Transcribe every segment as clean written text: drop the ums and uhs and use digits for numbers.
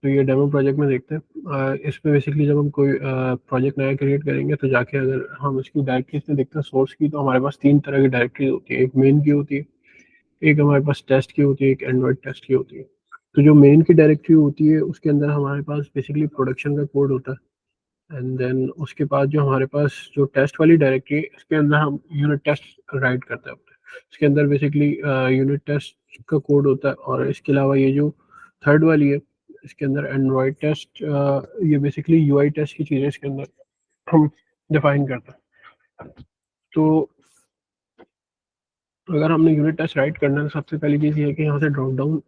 तो ये demo project में देखते हैं। इसमें बेसिकली जब हम कोई प्रोजेक्ट नया क्रिएट करेंगे तो जाके अगर हम उसकी डायरेक्टरीज में देखते हैं सोर्स की, तो हमारे पास 3 तरह की डायरेक्टरीज होती है। एक मेन की होती है, एक हमारे पास टेस्ट की होती है, एक एंड्रॉइड टेस्ट की होती है। तो जो मेन की डायरेक्टरी होती है उसके अंदर हमारे पास बेसिकली प्रोडक्शन का कोड होता है, एंड देन उसके बाद जो हमारे पास जो टेस्ट वाली डायरेक्टरी है इसके अंदर हम यूनिट टेस्ट राइट करते हैं अपने। इसके अंदर बेसिकली यूनिट टेस्ट का कोड होता है, और इसके अलावा ये जो थर्ड वाली है इसके अंदर एंड्रॉइड टेस्ट, ये बेसिकली यूआई टेस्ट की चीज़ें इसके अंदर हम डिफाइन करते हैं। तो अगर हमने यूनिट टेस्ट राइट करना है तो सबसे पहली चीज़ ये है कि यहाँ से ड्रॉप डाउन,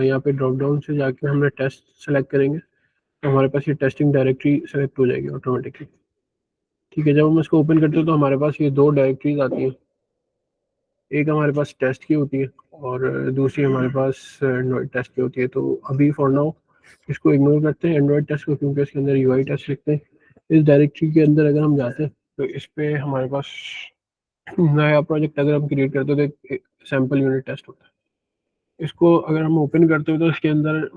यहाँ पे ड्रॉप डाउन से जाके हमने टेस्ट सेलेक्ट करेंगे तो हमारे पास ये टेस्टिंग डायरेक्टरी सेलेक्ट हो जाएगी ऑटोमेटिकली। ठीक है, जब हम इसको ओपन करते हैं तो हमारे पास ये 2 डायरेक्टरीज आती हैं। एक हमारे पास टेस्ट की होती है और दूसरी हमारे पास एंड्रॉइड टेस्ट की होती है। तो अभी फॉर नाउ इसको इग्नोर करते हैं एंड्रॉइड टेस्ट को, क्योंकि इसके अंदर यूआई टेस्ट लिखते हैं। इस डायरेक्टरी के अंदर अगर हम जाते हैं तो इस पे हमारे पास नया प्रोजेक्ट अगर हम क्रिएट करते हैं तो एक सैम्पल यूनिट टेस्ट होता है। इसको अगर हम ओपन करते हैं तो इसके अंदर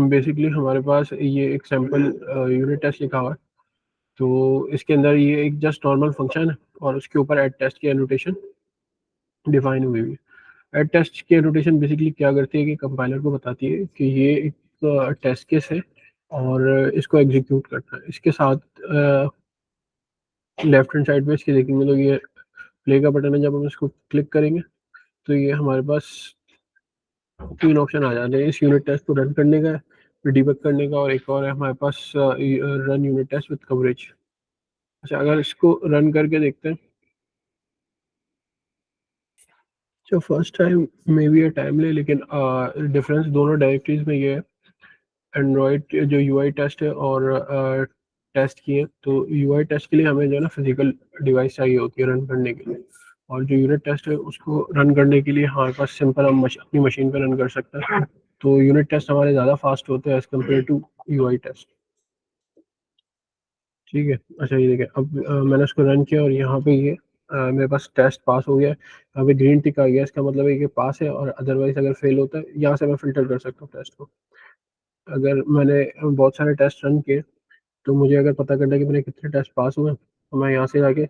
बेसिकली हमारे पास ये एक सैम्पल यूनिट टेस्ट लिखा हुआ है। तो इसके अंदर ये एक जस्ट नॉर्मल फंक्शन है और उसके ऊपर एड टेस्ट की एनोटेशन डिफाइन हुई हुई है। एड टेस्ट की एनोटेशन बेसिकली क्या करती है कि कंपाइलर को बताती है कि ये एक टेस्ट केस है और इसको एग्जीक्यूट करना है। इसके साथ लेफ्ट हैंड साइड पे इसके देखेंगे तो ये प्ले का बटन है। जब हम इसको क्लिक करेंगे तो ये हमारे पास 3 ऑप्शन आ जाते हैं। इस यूनिट टेस्ट को रन करने का, डिबग करने का, और एक और है हमारे पास run unit test with coverage. अच्छा, अगर इसको रन करके देखते हैं तो फर्स्ट टाइम मे बी ये टाइम ले, लेकिन डिफरेंस दोनों डायरेक्टरीज में ये है। एंड्रॉयड जो यूआई टेस्ट है और टेस्ट की है, तो यूआई टेस्ट के लिए हमें जो है ना फिजिकल डिवाइस चाहिए होती है रन करने के लिए, और जो यूनिट टेस्ट है उसको रन करने के लिए हमारे पास सिंपल हम अपनी मशीन पर रन कर सकते हैं। तो यूनिट टेस्ट हमारे ज़्यादा फास्ट होते हैं as compare to UI test. ठीक है, अच्छा ये देखिए अब मैंने उसको रन किया और यहाँ पे ये मेरे पास टेस्ट पास हो गया है। यहाँ पे ग्रीन टिक आ गया, इसका मतलब है कि पास है, और अदरवाइज अगर फेल होता है यहाँ से मैं फिल्टर कर सकता हूँ टेस्ट को। अगर मैंने बहुत सारे टेस्ट रन किए तो मुझे अगर पता करना है कि मैंने कितने टेस्ट पास हुए तो मैं यहाँ से जाके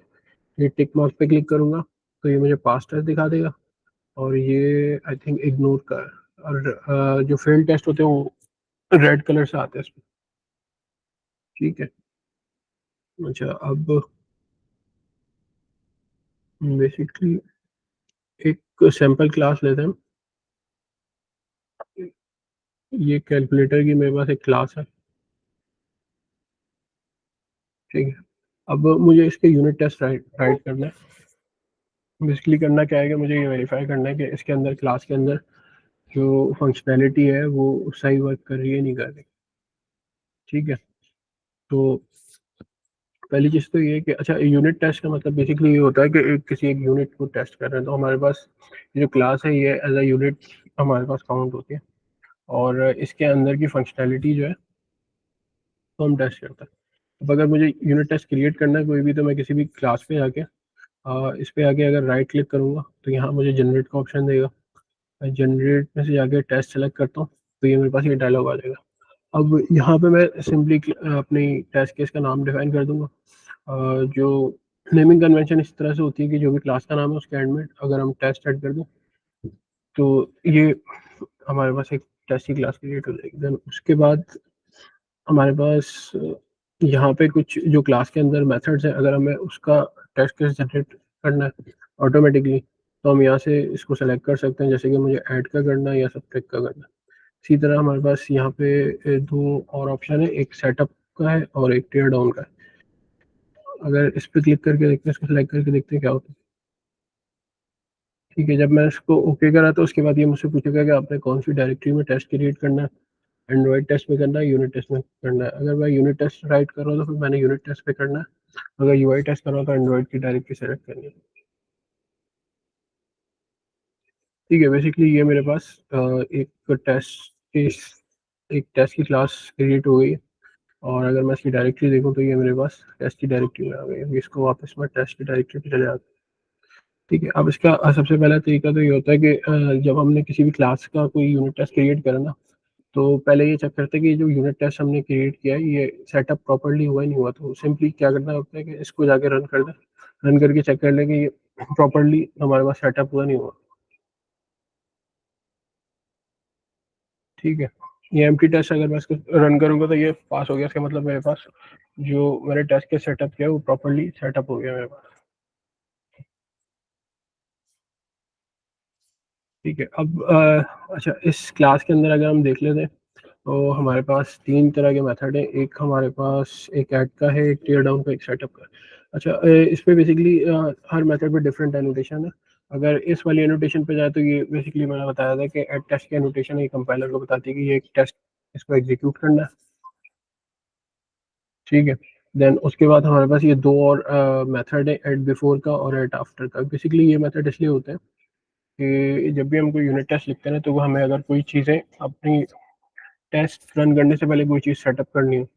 ये टिक मार्क पे क्लिक करूँगा तो ये मुझे पास टेस्ट दिखा देगा, और ये आई थिंक इग्नोर का है। और जो फेल टेस्ट होते हैं वो रेड कलर से आते हैं इसमें। ठीक है, अच्छा अब बेसिकली एक सैंपल क्लास लेते हैं। ये कैलकुलेटर की मेरे पास एक क्लास है। ठीक है, अब मुझे इसके यूनिट टेस्ट राइट करना है। बेसिकली करना क्या है कि मुझे ये वेरीफाई करना है कि इसके अंदर क्लास के अंदर जो फंक्शनैलिटी है वो सही वर्क कर रही है नहीं कर रही। ठीक है, तो पहली चीज़ तो ये है कि अच्छा यूनिट टेस्ट का मतलब बेसिकली ये होता है कि किसी एक यूनिट को टेस्ट कर रहे हैं, तो हमारे पास ये जो क्लास है ये एज अ यूनिट हमारे पास काउंट होती है, और इसके अंदर की फंक्शनैलिटी जो है तो हम टेस्ट करते हैं। अब अगर मुझे यूनिट टेस्ट क्रिएट करना है कोई भी, तो मैं किसी भी क्लास पे आके इस पे आके अगर राइट क्लिक करूँगा तो यहाँ मुझे जनरेट का ऑप्शन देगा। मैं जनरेट में से जाके टेस्ट सेलेक्ट करता हूँ तो ये मेरे पास ये डायलॉग आ जाएगा। अब यहाँ पे मैं सिंपली अपनी टेस्ट केस का नाम डिफाइन कर दूंगा। जो नेमिंग कन्वेंशन इस तरह से होती है कि जो भी क्लास का नाम है उसके एंड में अगर हम टेस्ट ऐड कर दें तो ये हमारे पास एक टेस्ट की क्लास क्रिएट हो जाएगी। देन उसके बाद हमारे पास यहाँ पे कुछ जो क्लास के अंदर मेथड्स हैं, अगर हमें उसका टेस्ट केस जनरेट करना है ऑटोमेटिकली तो हम यहाँ से इसको सेलेक्ट कर सकते हैं, जैसे कि मुझे ऐड का करना है या सब्ट्रैक्ट का करना है। इसी तरह हमारे पास यहाँ पे 2 और ऑप्शन है, एक सेटअप का है और एक टीयर डाउन का है। अगर इस पे क्लिक करके देखते हैं, इसको सेलेक्ट करके देखते हैं क्या होता है। ठीक है, जब मैं इसको ओके करा तो उसके बाद ये मुझसे पूछेगा कि आपने कौन सी डायरेक्टरी में टेस्ट क्रिएट करना है, एंड्रॉइड टेस्ट में करना है, यूनिट टेस्ट में करना है। अगर मैं यूनिट टेस्ट राइट कर रहा हूँ तो फिर मैंने यूनिट टेस्ट पे करना है, अगर यूआई टेस्ट कर रहा हूँ तो एंड्रॉइड की डायरेक्टरी सेलेक्ट करनी है। ठीक है, बेसिकली ये मेरे पास एक टेस्ट केस, एक टेस्ट की क्लास क्रिएट हो गई है, और अगर मैं इसकी डायरेक्टरी देखूँ तो ये मेरे पास टेस्ट की डायरेक्टरी में आ गई है। इसको वापस मैं टेस्ट की डायरेक्टरी पे चले जाते हैं। ठीक है, अब इसका सबसे पहला तरीका तो ये होता है कि जब हमने किसी भी क्लास का कोई यूनिट टेस्ट क्रिएट करा ना तो पहले ये चेक करते हैं कि जो यूनिट टेस्ट हमने क्रिएट किया है, ये सेटअप प्रॉपर्ली हुआ है, नहीं हुआ। तो सिंपली क्या करना होता है कि इसको जाके रन कर दें। रन करके चेक कर लें कि ये प्रॉपर्ली हमारे पास सेटअप हुआ, नहीं हुआ। ठीक है? ये एम्प्टी टेस्ट अगर मैं इसको रन करूँगा तो ये पास हो गया, इसका मतलब मेरे पास जो मैंने टेस्ट के सेटअप किया है वो प्रॉपर्ली सेटअप हो गया मेरे पास। ठीक है, अब अच्छा, इस क्लास के अंदर अगर हम देख लेते हैं तो हमारे पास 3 तरह के मेथड हैं। एक हमारे पास एक ऐड का है, एक टियर डाउन का, एक सेटअप का। अच्छा, इस पे बेसिकली हर मेथड पे डिफरेंट एनोटेशन है। अगर इस वाली एनोटेशन पे जाए तो ये बेसिकली मैंने बताया था कि ऐड टेस्ट की एनोटेशन है, ये कंपाइलर को बताती है कि ये एक टेस्ट, इसको एग्जीक्यूट करना है। ठीक है? देन उसके बाद हमारे पास ये 2 और मेथड है, ऐड बिफोर का और ऐड आफ्टर का। बेसिकली ये मेथड इसलिए होते हैं कि जब भी हम कोई यूनिट टेस्ट लिखते हैं ना, तो वो हमें अगर कोई चीज़ें अपनी टेस्ट रन करने से पहले कोई चीज़ सेटअप करनी हो,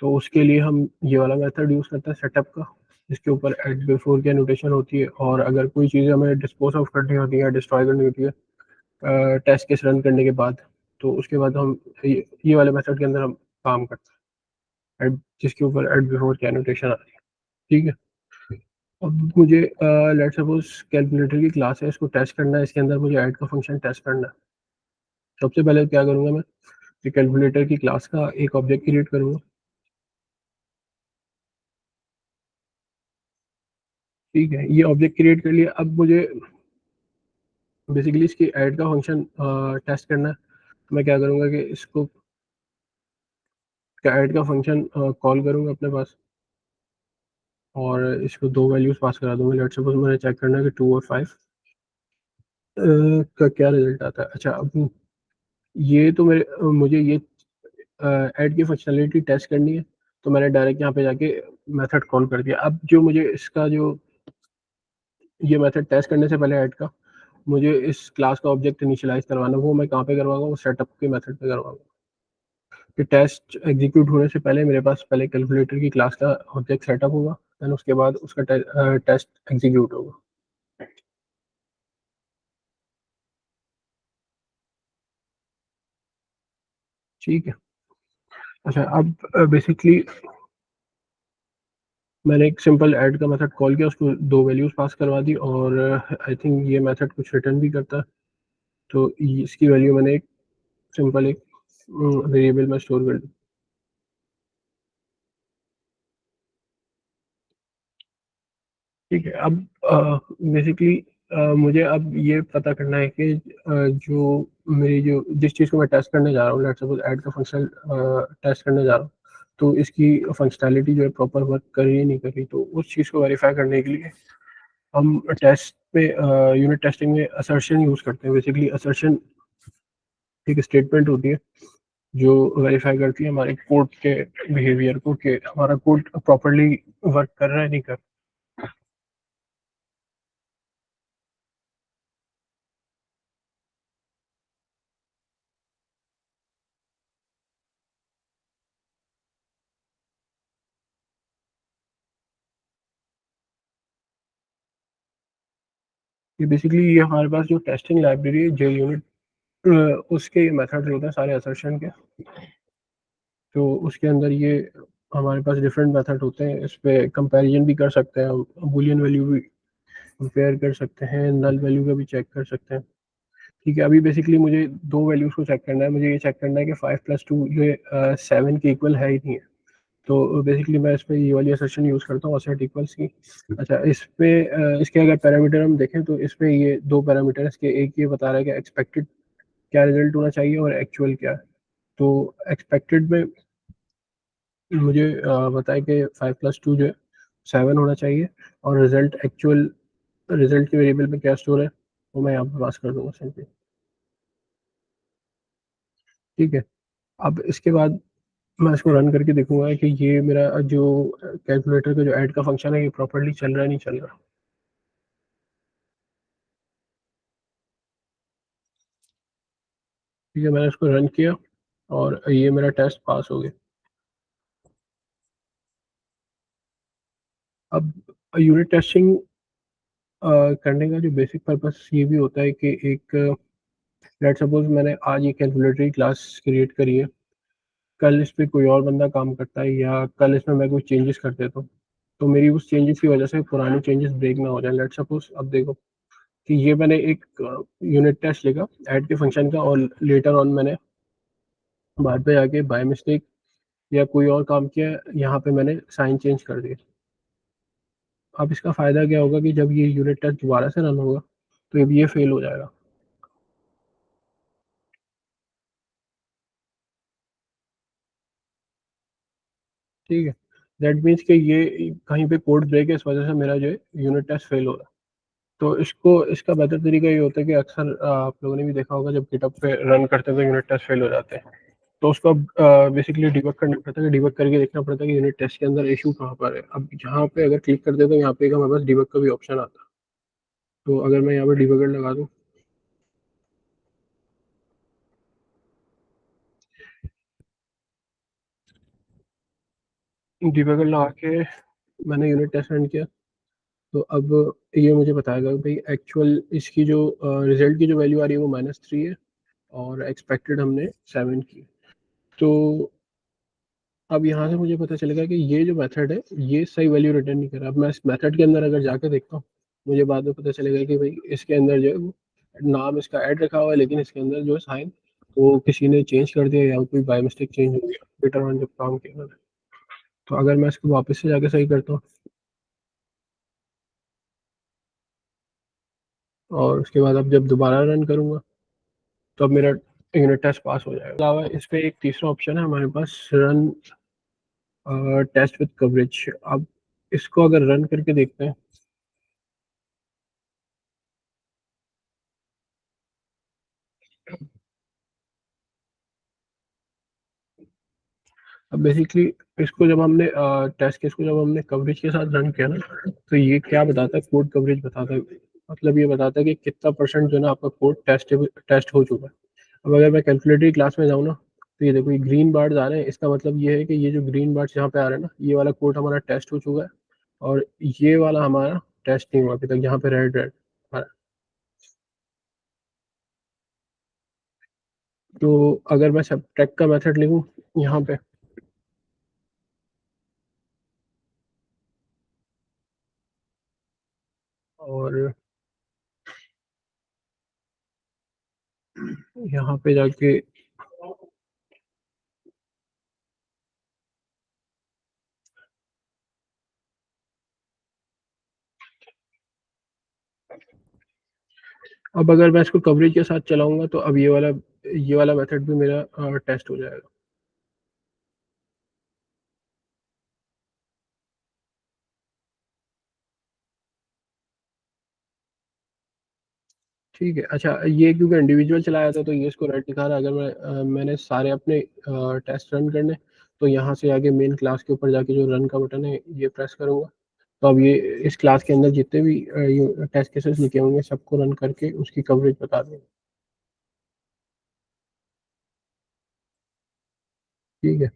तो उसके लिए हम ये वाला मेथड यूज़ करते हैं सेटअप का, जिसके ऊपर एट बिफोर की एनोटेशन होती है। और अगर कोई चीज़ हमें डिस्पोज ऑफ करनी होती है या डिस्ट्रॉय करनी होती है टेस्ट केस रन करने के बाद, तो उसके बाद हम ये वाले मेथड के अंदर हम काम करते हैं, जिसके ऊपर एट बिफोर की एनोटेशन आती है। ठीक है? अब मुझे लेट्स सपोज कैलकुलेटर की क्लास है, इसको टेस्ट करना है, इसके अंदर मुझे ऐड का फंक्शन टेस्ट करना है। सबसे पहले क्या करूँगा मैं, कि कैलकुलेटर की क्लास का एक ऑब्जेक्ट क्रिएट करूँगा। ठीक है? ये ऑब्जेक्ट क्रिएट कर लिया। अब मुझे बेसिकली इसकी ऐड का फंक्शन टेस्ट करना है। तो मैं क्या करूँगा कि इसको ऐड का फंक्शन कॉल करूँगा अपने पास, और इसको 2 वैल्यूज़ पास करा दूँगा। लेट्स सपोज़ मुझे चेक करना है कि 2 और 5 का क्या रिज़ल्ट आता है। अच्छा, अब ये तो मुझे ये ऐड की फंक्शनैलिटी टेस्ट करनी है, तो मैंने डायरेक्ट यहाँ पे जाके मेथड कॉल कर दिया। अब जो मुझे इसका जो ये मेथड टेस्ट करने से पहले ऐड का, मुझे इस क्लास का ऑब्जेक्ट इनिशियलाइज़ करवाना है, वो मैं कहाँ पे करवाऊँगा? वो सेटअप के मेथड पे करवाऊँगा। कि टेस्ट एग्जीक्यूट होने से पहले मेरे पास पहले कैलकुलेटर की क्लास का ऑब्जेक्ट सेटअप होगा, देन उसके बाद उसका टेस्ट एग्जीक्यूट होगा। ठीक है? अच्छा, अब बेसिकली मैंने एक सिंपल ऐड का मेथड कॉल किया, उसको 2 वैल्यूज़ पास करवा दी, और आई थिंक ये मेथड कुछ रिटर्न भी करता है। तो इसकी वैल्यू मैंने एक सिंपल एक वेरिएबल में स्टोर कर दी। ठीक है, अब बेसिकली मुझे अब ये पता करना है कि जो मेरी जो जिस चीज़ को मैं टेस्ट करने जा रहा हूँ, लेट्स सपोज़ ऐड का फंक्शन टेस्ट करने जा रहा हूँ, तो इसकी फंक्शनैलिटी जो है प्रॉपर वर्क कर रही है, नहीं कर रही। तो उस चीज़ को वेरीफ़ाई करने के लिए हम टेस्ट में यूनिट टेस्टिंग में असर्शन यूज़ करते हैं। बेसिकली असर्शन एक स्टेटमेंट होती है, जो वेरीफ़ाई करती है हमारे कोड के बिहेवियर को, कि हमारा कोड प्रॉपर्ली वर्क कर रहा है, नहीं कर रहा। ये बेसिकली ये हमारे पास जो टेस्टिंग लाइब्रेरी है, JUnit, उसके ये मेथड्स होते हैं सारे असर्शन के। तो उसके अंदर ये हमारे पास डिफरेंट मेथड होते हैं, इस पे कंपैरिजन भी कर सकते हैं हम, बूलियन वैल्यू भी कंपेयर कर सकते हैं, नल वैल्यू का भी चेक कर सकते हैं। ठीक है, अभी बेसिकली मुझे 2 वैल्यूज़ को चेक करना है। मुझे ये चेक करना है कि 5 + 2 ये 7 के इक्वल है ही नहीं है। तो बेसिकली मैं इसमें ये वाली असर्शन यूज़ करता हूँ, सेट इक्वल्स की। अच्छा, इस पे इसके अगर पैरामीटर हम देखें तो इसमें ये 2 पैरामीटर हैं इसके। एक ये बता रहा है कि एक्सपेक्टेड क्या रिज़ल्ट होना चाहिए और एक्चुअल क्या है। तो एक्सपेक्टेड में मुझे बताया कि 5 + 2 जो है 7 होना चाहिए, और रिज़ल्ट के वेरिएबल में क्या स्टोर है, वो मैं यहाँ पे पास कर दूँगा सिंपली। ठीक है? अब इसके बाद मैं इसको रन करके देखूँगा कि ये मेरा जो कैलकुलेटर का जो ऐड का फंक्शन है, ये प्रॉपर्ली चल रहा है, नहीं चल रहा। ठीक है, मैंने इसको रन किया और ये मेरा टेस्ट पास हो गया। अब यूनिट टेस्टिंग करने का जो बेसिक पर्पस ये भी होता है कि एक लेट्स सपोज़ मैंने आज ये कैलकुलेटरी क्लास क्रिएट करी है, कल इस पे कोई और बंदा काम करता है या कल इसमें मैं कुछ चेंजेस कर देता हूँ, तो मेरी उस चेंजेस की वजह से पुराने चेंजेस ब्रेक ना हो जाए। लेट्स सपोज़ अब देखो कि ये मैंने एक यूनिट टेस्ट लिखा ऐड के फंक्शन का और लेटर ऑन मैंने बाद में आके बाय मिस्टेक या कोई और काम किया, यहाँ पे मैंने साइन चेंज कर दिया। अब इसका फ़ायदा क्या होगा कि जब ये यूनिट टेस्ट दोबारा से रन होगा, तो अब ये फ़ेल हो जाएगा, ठीक है? दैट मीन्स कि ये कहीं पे कोड ब्रेक है, इस वजह से मेरा जो है यूनिट टेस्ट फ़ेल हो रहा है। तो इसको इसका बेहतर तरीका ये होता है कि अक्सर आप लोगों ने भी देखा होगा जब गिटहब पे रन करते हैं तो यूनिट टेस्ट फ़ेल हो जाते हैं। तो उसको अब बेसिकली डिबग करना पड़ता है, डिबग करके देखना पड़ता है कि यूनिट टेस्ट के अंदर इश्यू कहाँ पर है। अब यहाँ पे अगर क्लिक करते हैं तो यहाँ पे एक हमारे पास डिबग का भी ऑप्शन आता है। तो अगर मैं यहाँ पे डिबगर लगा दूँ, डिबगर लगा के मैंने यूनिट टेस्ट रन किया, तो अब ये मुझे बताएगा कि भाई एक्चुअल इसकी जो रिज़ल्ट की जो वैल्यू आ रही है वो -3 है और एक्सपेक्टेड हमने 7 की। तो अब यहाँ से मुझे पता चलेगा कि ये जो मेथड है, ये सही वैल्यू रिटर्न नहीं कर रहा। अब मैं इस मेथड के अंदर अगर जाके देखता हूँ, मुझे बाद में पता चलेगा कि भई इसके अंदर जो है वो नाम इसका ऐड रखा हुआ है, लेकिन इसके अंदर जो है साइन वो किसी ने चेंज कर दिया या कोई बाय मिस्टेक चेंज हो गया, लेटर ऑन जब काम किया मैंने। तो अगर मैं इसको वापस से जाके सही करता हूँ और उसके बाद अब जब दोबारा रन करूँगा, तो अब मेरा यूनिट टेस्ट पास हो जाएगा। अलावा इस पे एक तीसरा ऑप्शन है हमारे पास रन टेस्ट विद कवरेज। अब इसको अगर रन करके देखते हैं, अब बेसिकली इसको जब हमने टेस्ट केस को जब हमने कवरेज के साथ रन किया ना, तो ये क्या बताता है, कोड कवरेज बताता है। मतलब ये बताता है कि कितना परसेंट जो है ना आपका कोड टेस्ट हो चुका है। अब अगर मैं कैलकुलेटरी क्लास में जाऊँ ना, तो ये देखो ये ग्रीन बार्स आ रहे हैं, इसका मतलब ये है कि ये जो ग्रीन बार्स यहाँ पे आ रहे हैं ना, ये वाला कोड हमारा टेस्ट हो चुका है और ये वाला हमारा टेस्ट नहीं हुआ अभी तक, यहाँ पे रेड रेड आ रहा है। तो अगर मैं सबट्रैक्ट का मेथड लिखूँ यहाँ पे, और यहाँ पे जाके अब अगर मैं इसको कवरेज के साथ चलाऊँगा तो अब ये वाला मेथड भी मेरा टेस्ट हो जाएगा। ठीक है, अच्छा ये क्योंकि इंडिविजुअल चलाया था तो ये इसको रेड दिखा रहा है। अगर मैंने सारे अपने टेस्ट रन करने, तो यहाँ से आगे मेन क्लास के ऊपर जाके जो रन का बटन है ये प्रेस करूँगा। तो अब ये इस क्लास के अंदर जितने भी ये टेस्ट केसेस लिखे होंगे सबको रन करके उसकी कवरेज बता देगा। ठीक है?